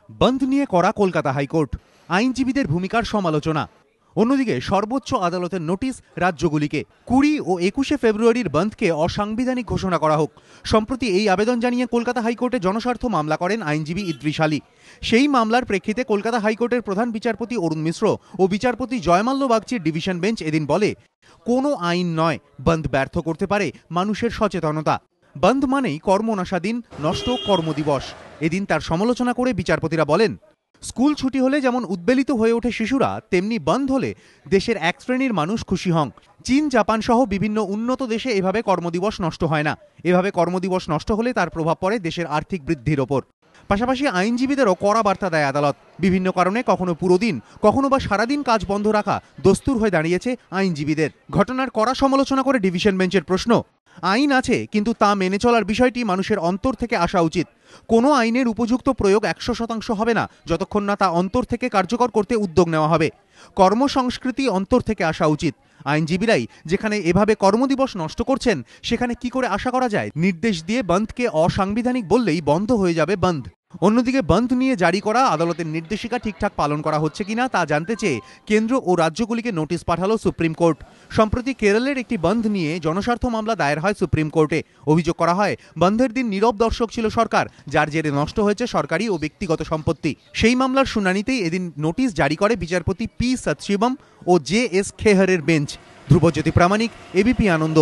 বন্ধ নিয়ে করা কলকাতা হাইকোর্ট, আইনজীবীদের ভূমিকার সমালোচনা। অন্যদিকে সর্বোচ্চ আদালতের নোটিশ রাজ্যগুলিকে 20 ও 21শে ফেব্রুয়ারির বন্ধকে অসাংবিধানিক ঘোষণা করা হোক। সম্প্রতি এই আবেদন জানিয়ে কলকাতা হাইকোর্টে জনস্বার্থ মামলা করেন আইনজীবী ইদ্রিস আলী। সেই মামলার প্রেক্ষিতে কলকাতা হাইকোর্টের প্রধান বিচারপতি অরুণ মিশ্র ও বিচারপতি জয়মাল্য বাগচির ডিভিশন বেঞ্চ এদিন বলে, কোনো আইন নয় বন্ধ ব্যর্থ করতে পারে মানুষের সচেতনতা। বন্ধ মানেই কর্মনাশা দিন, নষ্ট কর্মদিবস। এদিন তার সমালোচনা করে বিচারপতিরা বলেন, স্কুল ছুটি হলে যেমন উদ্বেলিত হয়ে ওঠে শিশুরা, তেমনি বন্ধ হলে দেশের এক শ্রেণীর মানুষ খুশি হন। চীন, জাপান সহ বিভিন্ন উন্নত দেশে এভাবে কর্মদিবস নষ্ট হয় না। এভাবে কর্মদিবস নষ্ট হলে তার প্রভাব পড়ে দেশের আর্থিক বৃদ্ধির ওপর। পাশাপাশি আইনজীবীদেরও কড়া বার্তা দেয় আদালত। বিভিন্ন কারণে কখনো পুরো দিন, কখনো বা সারাদিন কাজ বন্ধ রাখা দস্তুর হয়ে দাঁড়িয়েছে আইনজীবীদের। ঘটনার কড়া সমালোচনা করে ডিভিশন বেঞ্চের প্রশ্ন, আইন আছে, কিন্তু তা মেনে চলার বিষয়টি মানুষের অন্তর থেকে আসা উচিত। কোনো আইনের উপযুক্ত প্রয়োগ 100% হবে না যতক্ষণ না তা অন্তর থেকে কার্যকর করতে উদ্যোগ নেওয়া হবে। কর্মসংস্কৃতি অন্তর থেকে আসা উচিত। আইনজীবীরাই যেখানে এভাবে কর্মদিবস নষ্ট করছেন, সেখানে কি করে আশা করা যায় নির্দেশ দিয়ে বন্ধকে অসাংবিধানিক বললেই বন্ধ হয়ে যাবে বন্ধ? অন্যদিকে বন্ধ নিয়ে জারি করা আদালতের নির্দেশিকা ঠিকঠাক পালন করা হচ্ছে কিনা তা জানতে চেয়ে কেন্দ্র ও রাজ্যগুলিকে নোটিশ পাঠালো সুপ্রিম কোর্ট। সম্প্রতি কেরলের একটি বন্ধ নিয়ে জনস্বার্থ মামলা দায়ের হয় সুপ্রিম কোর্টে। অভিযোগ করা হয়, বন্ধের দিন নীরব দর্শক ছিল সরকার, যার জেরে নষ্ট হয়েছে সরকারি ও ব্যক্তিগত সম্পত্তি। সেই মামলার শুনানিতেই এদিন নোটিশ জারি করে বিচারপতি পি সৎশিবম ও জে এস খেহরের বেঞ্চ। ধ্রুবজ্যোতি প্রামাণিক, এবিপি আনন্দ।